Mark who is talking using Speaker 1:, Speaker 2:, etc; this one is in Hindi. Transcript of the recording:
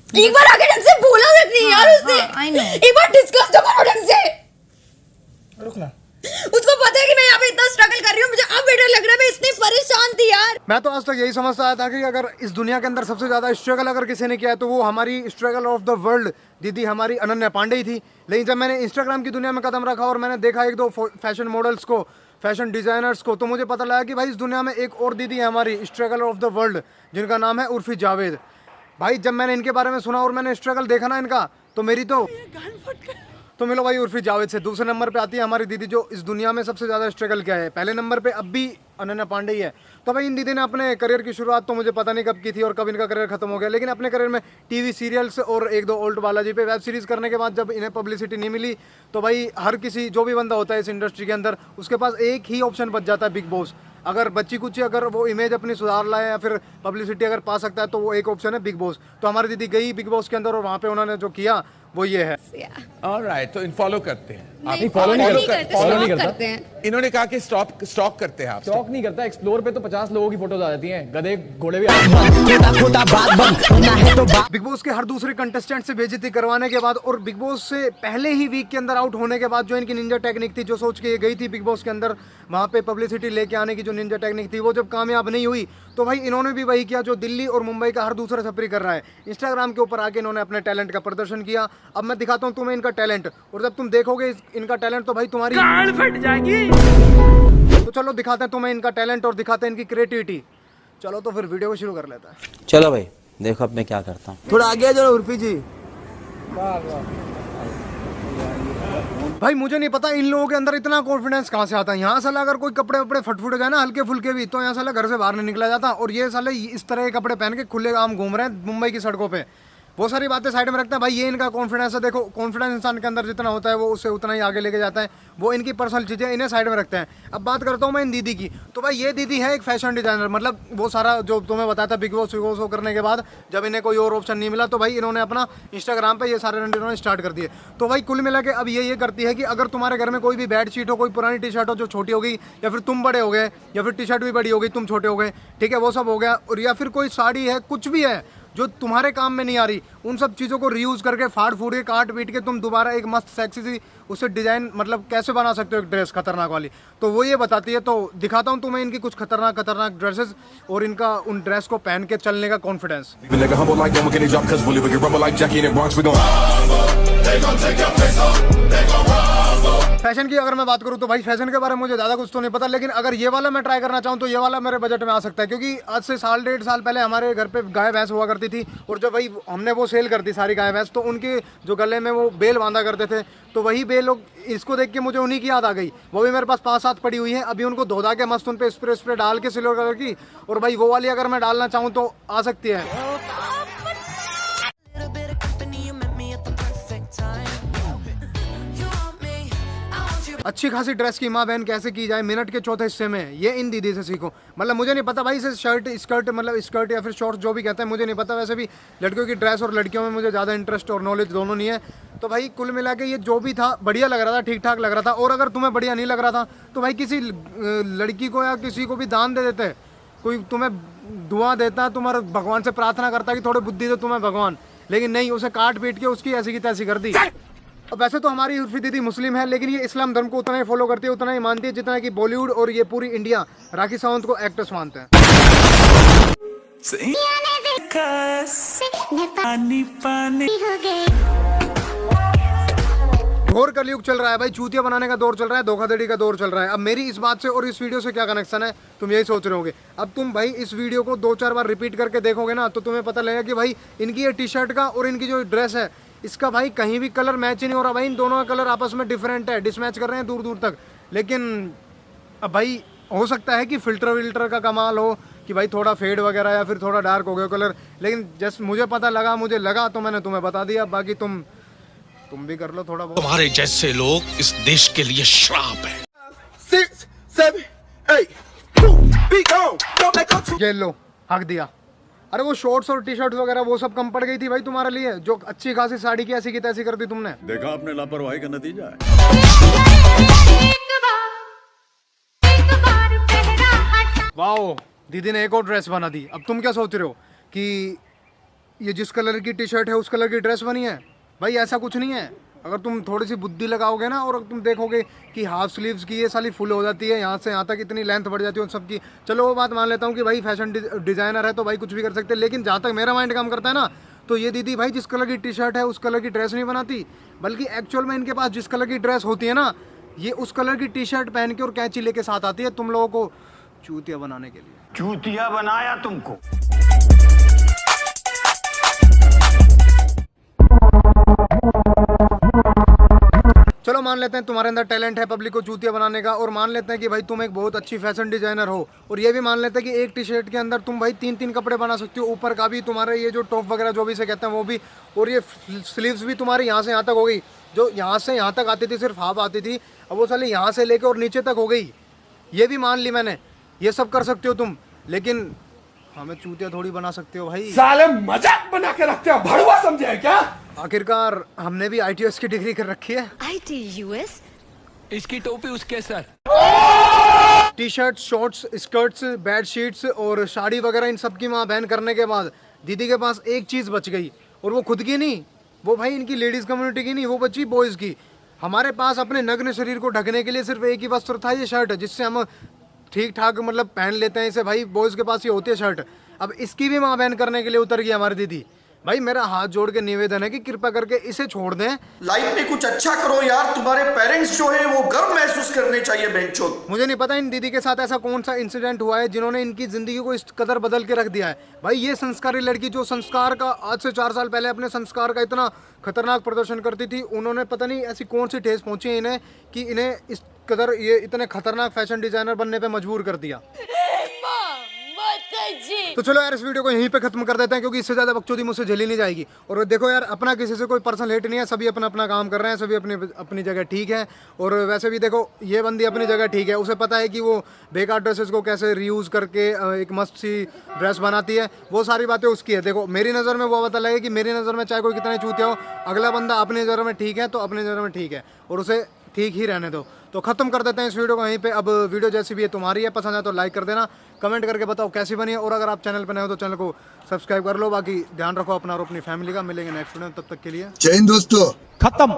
Speaker 1: एक बार आके ढंग से बोला सकती है यार उससे।
Speaker 2: I know.
Speaker 1: एक बार डिस्कस तो करो ढंग से।
Speaker 3: रुकना।
Speaker 1: उसको पता है कि मैं यहाँ पे इतना स्ट्रगल कर रही हूँ, मुझे अब बेटर लग रहा है, मैं इतनी परेशान थी यार।
Speaker 3: मैं तो आज तक यही समझता आया था कि अगर इस दुनिया के अंदर सबसे ज्यादा स्ट्रगल अगर किसी ने किया है तो वो हमारी स्ट्रगल ऑफ द वर्ल्ड दीदी हमारी अनन्या पांडे ही थी। लेकिन जब मैंने इंस्टाग्राम की दुनिया में कदम रखा और मैंने देखा एक दो फैशन मॉडल्स को, फैशन डिजाइनर्स को, तो मुझे पता लगा कि भाई इस दुनिया में एक और दीदी है हमारी स्ट्रगल ऑफ द वर्ल्ड, जिनका नाम है उर्फी जावेद। भाई जब मैंने इनके बारे में सुना और मैंने स्ट्रगल देखा ना इनका, तो मेरी तो मिलो भाई उर्फी जावेद से। दूसरे नंबर पे आती है हमारी दीदी जो इस दुनिया में सबसे ज़्यादा स्ट्रगल किया है। पहले नंबर पे अब भी अनन्या पांडे ही है। तो भाई इन दीदी ने अपने करियर की शुरुआत तो मुझे पता नहीं कब की थी और कब इनका करियर खत्म हो गया, लेकिन अपने करियर में टीवी सीरियल्स और एक दो ओल्ड बालाजी पे वेब सीरीज़ करने के बाद जब इन्हें पब्लिसिटी नहीं मिली तो भाई हर किसी जो भी बंदा होता है इस इंडस्ट्री के अंदर उसके पास एक ही ऑप्शन बच जाता है, बिग बॉस। अगर बच्ची कुछ अगर वो इमेज अपनी सुधार लाए या फिर पब्लिसिटी अगर पा सकता है तो वो एक ऑप्शन है बिग बॉस। तो हमारी दीदी गई बिग बॉस के अंदर और वहाँ पे उन्होंने जो किया वो ये है।
Speaker 4: ऑलराइट, तो फॉलो करते हैं आप?
Speaker 2: नहीं,
Speaker 5: फॉलो नहीं
Speaker 2: करते,
Speaker 1: करते हैं।
Speaker 4: इन्होंने कहा कि स्टॉक करते हैं आप।
Speaker 5: स्टॉक नहीं करता, एक्सप्लोर पे तो 50 लोगों की फोटोज आ जाती हैं, गधे घोड़े भी आ जाते हैं।
Speaker 3: बिग बॉस के हर दूसरे कंटेस्टेंट से बेइज्जती करवाने के बाद और बिग बॉस से पहले ही वीक के अंदर आउट होने के बाद जो इनकी निंजा टेक्निक थी, जो सोच के ये गई थी बिग बॉस के अंदर वहाँ पे पब्लिसिटी लेके आने की जो निंजा टेक्निक थी, वो जब कामयाब नहीं हुई तो भाई इन्होंने भी वही किया जो दिल्ली और मुंबई का हर दूसरा छपरी कर रहा है। इंस्टाग्राम के ऊपर आके इन्होंने अपने टैलेंट का प्रदर्शन किया। अब मैं दिखाता हूँ तुम्हें इनका टैलेंट, और जब तुम देखोगे इनका टैलेंट तो भाई तुम्हारी गांड फट जाएगी। तो चलो दिखाते हैं तुम्हें इनका टैलेंट और दिखाते हैं इनकी क्रिएटिविटी। चलो तो फिर वीडियो को शुरू कर लेता है।
Speaker 6: चलो भाई देखो अब मैं क्या करता हूँ।
Speaker 3: थोड़ा आगे आ जाओ उर्फी जी। भाई मुझे नहीं पता इन लोगों के अंदर इतना कॉन्फिडेंस कहाँ से आता है। यहाँ साला अगर कोई कपड़े वपड़े फटफुट जाए ना हल्के फुल्के भी, तो यहाँ साला घर से बाहर नहीं निकला जाता, और ये साले इस तरह के कपड़े पहन के खुले आम घूम रहे हैं मुंबई की सड़कों पे। वो सारी बातें साइड में रखते हैं भाई, ये इनका कॉन्फिडेंस है। देखो कॉन्फिडेंस इंसान के अंदर जितना होता है वो उससे उतना ही आगे लेके जाता है। वो इनकी पर्सनल चीज़ें इन्हें साइड में रखते हैं। अब बात करता हूँ मैं इन दीदी की। तो भाई ये दीदी है एक फैशन डिजाइनर, मतलब वो सारा जो तुम्हें बताया था बिग बॉस करने के बाद जब इन्हें कोई और ऑप्शन नहीं मिला तो भाई इन्होंने अपना इंस्टाग्राम पे ये सारे रन इन्होंने स्टार्ट कर दिए। तो भाई कुल मिला के अब ये करती है कि अगर तुम्हारे घर में कोई भी बेड शीट हो, कोई पुरानी टी शर्ट हो जो छोटी हो गई, या फिर तुम बड़े हो गए, या फिर टी शर्ट भी बड़ी हो गई, तुम छोटे हो गए, ठीक है वो सब हो गया, और या फिर कोई साड़ी है, कुछ भी है जो तुम्हारे काम में नहीं आ रही, उन सब चीज़ों को रीयूज करके फाड़ फूड़ के काट पीट के तुम दोबारा एक मस्त सेक्सी सी उससे डिज़ाइन मतलब कैसे बना सकते हो एक ड्रेस खतरनाक वाली, तो वो ये बताती है। तो दिखाता हूँ तुम्हें इनकी कुछ खतरनाक ड्रेसेस और इनका उन ड्रेस को पहन के चलने का कॉन्फिडेंस। फैशन की अगर मैं बात करूँ तो भाई फैशन के बारे में मुझे ज़्यादा कुछ तो नहीं पता, लेकिन अगर ये वाला मैं ट्राई करना चाहूँ तो ये वाला मेरे बजट में आ सकता है, क्योंकि आज से साल डेढ़ साल पहले हमारे घर पे गाय भैंस हुआ करती थी, और जब भाई हमने वो सेल कर दी सारी गाय भैंस, तो उनके जो गले में वो बेल बांधा करते थे, तो वही बेल लोग इसको देख के मुझे उन्हीं की याद आ गई। वो भी मेरे पास 5-7 पड़ी हुई है, अभी उनको धोधा के मस्त उन पर स्प्रे डाल के सिल्वर कलर की, और भाई वो वाली अगर मैं डालना चाहूँ तो आ सकती है। अच्छी खासी ड्रेस की माँ बहन कैसे की जाए मिनट के चौथे हिस्से में, ये इन दीदी से सीखो। मतलब मुझे नहीं पता भाई इसे शर्ट स्कर्ट मतलब स्कर्ट या फिर शॉर्ट्स जो भी कहते हैं मुझे नहीं पता। वैसे भी लड़कियों की ड्रेस और लड़कियों में मुझे ज़्यादा इंटरेस्ट और नॉलेज दोनों नहीं है। तो भाई कुल मिला के ये जो भी था बढ़िया लग रहा था, ठीक ठाक लग रहा था। और अगर तुम्हें बढ़िया नहीं लग रहा था तो भाई किसी लड़की को या किसी को भी दान दे देते, कोई तुम्हें दुआ देता, तुम्हारे भगवान से प्रार्थना करता कि थोड़ी बुद्धि दो तुम्हें भगवान, लेकिन नहीं, उसे काट पीट के उसकी ऐसी की तैसी कर दी। अब वैसे तो हमारी उर्फी दीदी मुस्लिम है, लेकिन ये इस्लाम धर्म को उतना ही फॉलो करती है, उतना ही मानती है जितना कि बॉलीवुड और ये पूरी इंडिया राखी सावंत को एक्ट्रेस मानते हैं। घोर कलयुग चल रहा है भाई, चूतिया बनाने का दौर चल रहा है, धोखाधड़ी का दौर चल रहा है। अब मेरी इस बात से और इस वीडियो से क्या कनेक्शन है तुम यही सोच रहे होगे। अब तुम भाई इस वीडियो को 2-4 बार रिपीट करके देखोगे ना तो तुम्हें पता लगेगा कि भाई इनकी ये टी शर्ट का और इनकी जो ड्रेस है इसका भाई कहीं भी कलर मैच ही नहीं हो रहा। भाई इन दोनों का कलर आपस में डिफरेंट है, डिसमैच कर रहे हैं दूर दूर तक। लेकिन अब भाई हो सकता है कि फिल्टर विल्टर का कमाल हो कि भाई थोड़ा फेड वगैरह या फिर थोड़ा डार्क हो गया कलर, लेकिन जस्ट मुझे लगा तो मैंने तुम्हें बता दिया। बाकी तुम भी कर लो थोड़ा बहुत।
Speaker 7: तुम्हारे जैसे लोग इस देश के लिए श्राप है।
Speaker 4: 6, 7, 8
Speaker 3: ये लो हक दिया। अरे वो शॉर्ट्स और टी शर्ट वगैरह वो सब कम पड़ गई थी भाई तुम्हारे लिए, जो अच्छी खासी साड़ी की ऐसी की तैसी कर दी तुमने।
Speaker 8: देखा आपने लापरवाही का नतीजा है।
Speaker 3: वाओ, दीदी ने एक और ड्रेस बना दी। अब तुम क्या सोच रहे हो कि ये जिस कलर की टी शर्ट है उस कलर की ड्रेस बनी है। भाई ऐसा कुछ नहीं है। अगर तुम थोड़ी सी बुद्धि लगाओगे ना और तुम देखोगे कि हाफ स्लीव्स की ये साली फुल हो जाती है, यहाँ से यहाँ तक इतनी लेंथ बढ़ जाती है उन सबकी। चलो वो बात मान लेता हूँ कि भाई फैशन डिजाइनर है तो भाई कुछ भी कर सकते हैं, लेकिन जहाँ तक मेरा माइंड काम करता है ना, तो ये दीदी भाई जिस कलर की टी शर्ट है उस कलर की ड्रेस नहीं बनाती, बल्कि एक्चुअल में इनके पास जिस कलर की ड्रेस होती है ना, ये उस कलर की टी शर्ट पहन के और कैंची लेके साथ आती है तुम लोगों को चूतिया बनाने के लिए।
Speaker 2: चूतिया बनाया तुमको।
Speaker 3: चलो मान लेते हैं तुम्हारे अंदर टैलेंट है पब्लिक को चूतिया बनाने का, और मान लेते हैं कि भाई तुम एक बहुत अच्छी फैशन डिजाइनर हो, और ये भी मान लेते हैं कि एक टी शर्ट के अंदर तुम भाई 3-3 कपड़े बना सकती हो, ऊपर का भी तुम्हारा ये जो टॉप वगैरह जो भी से कहते हैं वो भी, और ये स्लीव्स भी तुम्हारी यहाँ से यहाँ तक हो गई। जो यहाँ से यहाँ तक आती थी सिर्फ हाफ आती थी, अब वो साली यहाँ से लेके और नीचे तक हो गई। ये भी मान ली मैंने, ये सब कर सकते हो तुम, लेकिन हमें चूतिया थोड़ी बना सकते हो भाई।
Speaker 4: साले मजाक बना के रखते हो, भड़वा समझे है क्या?
Speaker 3: आखिरकार हमने भी ITS की डिग्री कर रखी है।
Speaker 1: ITUS?
Speaker 7: इसकी टोपी उसके sir.
Speaker 3: T shirt, shorts, skirts, bed sheets और साड़ी वगैरह इन सब की वहाँ बैन करने के बाद दीदी के पास एक चीज़ बच गई, और वो खुद की नहीं, वो भाई इनकी लेडीज़ कम्युनिटी की नहीं, वो बची बॉयज़ की। हमारे पास अपने नग्न शरीर को ढकने के लिए सिर्फ एक ही वस्त्र था, ये शर्ट, जिससे हम ठीक ठाक मतलब पहन लेते हैं इसे। भाई बॉयज़ के पास ये होती है शर्ट, अब इसकी भी वहाँ बैन करने के लिए उतर गई हमारी दीदी। भाई मेरा हाथ जोड़ के निवेदन है कि कृपा करके इसे छोड़ दें।
Speaker 9: लाइफ में कुछ अच्छा करो यार, तुम्हारे पेरेंट्स जो है वो गर्व महसूस करने चाहिए बेंचो।
Speaker 3: मुझे नहीं पता इन दीदी के साथ ऐसा कौन सा इंसिडेंट हुआ है जिन्होंने इनकी जिंदगी को इस कदर बदल के रख दिया है। भाई ये संस्कारी लड़की जो संस्कार का आज से 4 साल पहले अपने संस्कार का इतना खतरनाक प्रदर्शन करती थी, उन्होंने पता नहीं ऐसी कौन सी ठेस पहुंची है इन्हें कि इन्हें इस कदर ये इतने खतरनाक फैशन डिजाइनर बनने पे मजबूर कर दिया। तो चलो यार इस वीडियो को यहीं पे खत्म कर देते हैं, क्योंकि इससे ज्यादा बकचोदी मुझसे झेली नहीं जाएगी। और देखो यार, अपना किसी से कोई पर्सनल हेट नहीं है, सभी अपना अपना काम कर रहे हैं, सभी अपनी अपनी जगह ठीक है। और वैसे भी देखो ये बंदी अपनी जगह ठीक है, उसे पता है कि वो बेकार ड्रेसेस को कैसे रीयूज करके एक मस्त सी ड्रेस बनाती है, वो सारी बातें उसकी है। देखो मेरी नज़र में वो पता लगे कि मेरी नज़र में चाहे कोई कितना चूतिया हो, अगला बंदा अपनी नज़र में ठीक है तो अपनी नज़र में ठीक है, और उसे ठीक ही रहने दो। तो खत्म कर देते हैं इस वीडियो को यहीं पे। अब वीडियो जैसी भी है तुम्हारी है, पसंद है तो लाइक कर देना, कमेंट करके बताओ कैसी बनी है, और अगर आप चैनल पर नए हो तो चैनल को सब्सक्राइब कर लो। बाकी ध्यान रखो अपना और अपनी फैमिली का। मिलेंगे नेक्स्ट वीडियो में, तब तक के लिए
Speaker 4: जय हिंद दोस्तों।
Speaker 6: खत्म।